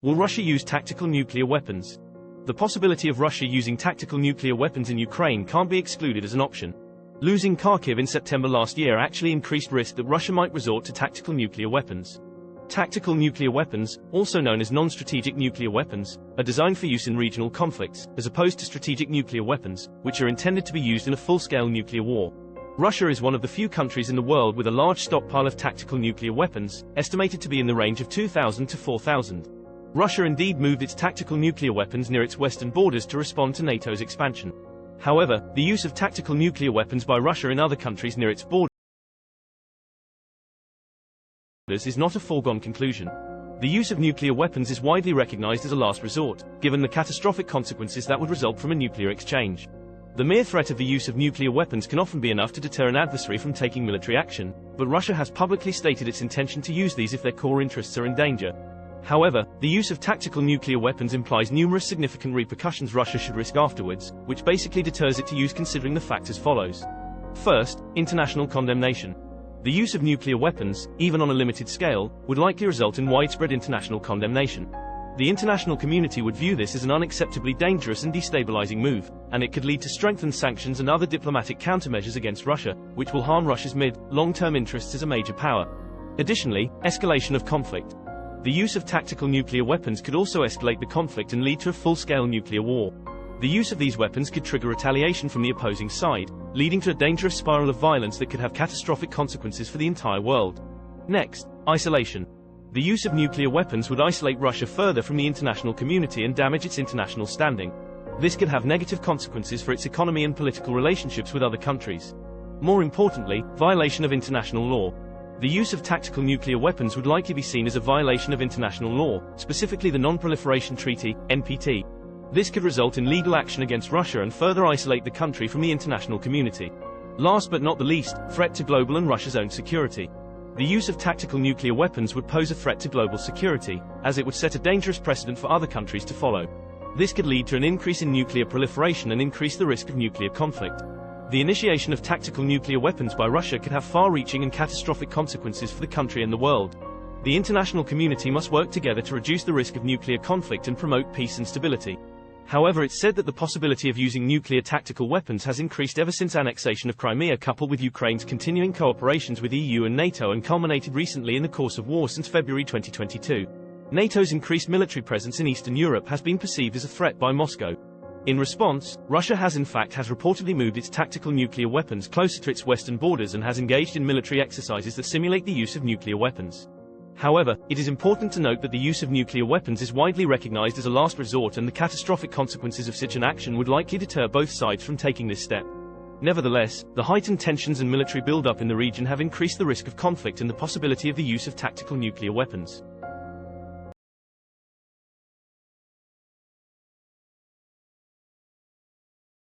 Will Russia use tactical nuclear weapons? The possibility of Russia using tactical nuclear weapons in Ukraine can't be excluded as an option. Losing Kharkiv in September last year actually increased risk that Russia might resort to tactical nuclear weapons. Tactical nuclear weapons, also known as non-strategic nuclear weapons, are designed for use in regional conflicts, as opposed to strategic nuclear weapons, which are intended to be used in a full-scale nuclear war. Russia is one of the few countries in the world with a large stockpile of tactical nuclear weapons, estimated to be in the range of 2,000 to 4,000. Russia indeed moved its tactical nuclear weapons near its western borders to respond to NATO's expansion. However, the use of tactical nuclear weapons by Russia in other countries near its borders is not a foregone conclusion. The use of nuclear weapons is widely recognized as a last resort, given the catastrophic consequences that would result from a nuclear exchange. The mere threat of the use of nuclear weapons can often be enough to deter an adversary from taking military action, but Russia has publicly stated its intention to use these if their core interests are in danger. However, the use of tactical nuclear weapons implies numerous significant repercussions Russia should risk afterwards, which basically deters it to use considering the facts as follows. First, international condemnation. The use of nuclear weapons, even on a limited scale, would likely result in widespread international condemnation. The international community would view this as an unacceptably dangerous and destabilizing move, and it could lead to strengthened sanctions and other diplomatic countermeasures against Russia, which will harm Russia's mid-long-term interests as a major power. Additionally, escalation of conflict. The use of tactical nuclear weapons could also escalate the conflict and lead to a full-scale nuclear war. The use of these weapons could trigger retaliation from the opposing side, leading to a dangerous spiral of violence that could have catastrophic consequences for the entire world. Next, isolation. The use of nuclear weapons would isolate Russia further from the international community and damage its international standing. This could have negative consequences for its economy and political relationships with other countries. More importantly, violation of international law. The use of tactical nuclear weapons would likely be seen as a violation of international law, specifically the Non-Proliferation Treaty, NPT. This could result in legal action against Russia and further isolate the country from the international community. Last but not the least, threat to global and Russia's own security. The use of tactical nuclear weapons would pose a threat to global security, as it would set a dangerous precedent for other countries to follow. This could lead to an increase in nuclear proliferation and increase the risk of nuclear conflict. The initiation of tactical nuclear weapons by Russia could have far-reaching and catastrophic consequences for the country and the world. The international community must work together to reduce the risk of nuclear conflict and promote peace and stability. However, it's said that the possibility of using nuclear tactical weapons has increased ever since annexation of Crimea, coupled with Ukraine's continuing cooperations with EU and NATO, and culminated recently in the course of war since February 2022. NATO's increased military presence in Eastern Europe has been perceived as a threat by Moscow. In response, Russia has reportedly moved its tactical nuclear weapons closer to its western borders and has engaged in military exercises that simulate the use of nuclear weapons. However, it is important to note that the use of nuclear weapons is widely recognized as a last resort, and the catastrophic consequences of such an action would likely deter both sides from taking this step. Nevertheless, the heightened tensions and military buildup in the region have increased the risk of conflict and the possibility of the use of tactical nuclear weapons.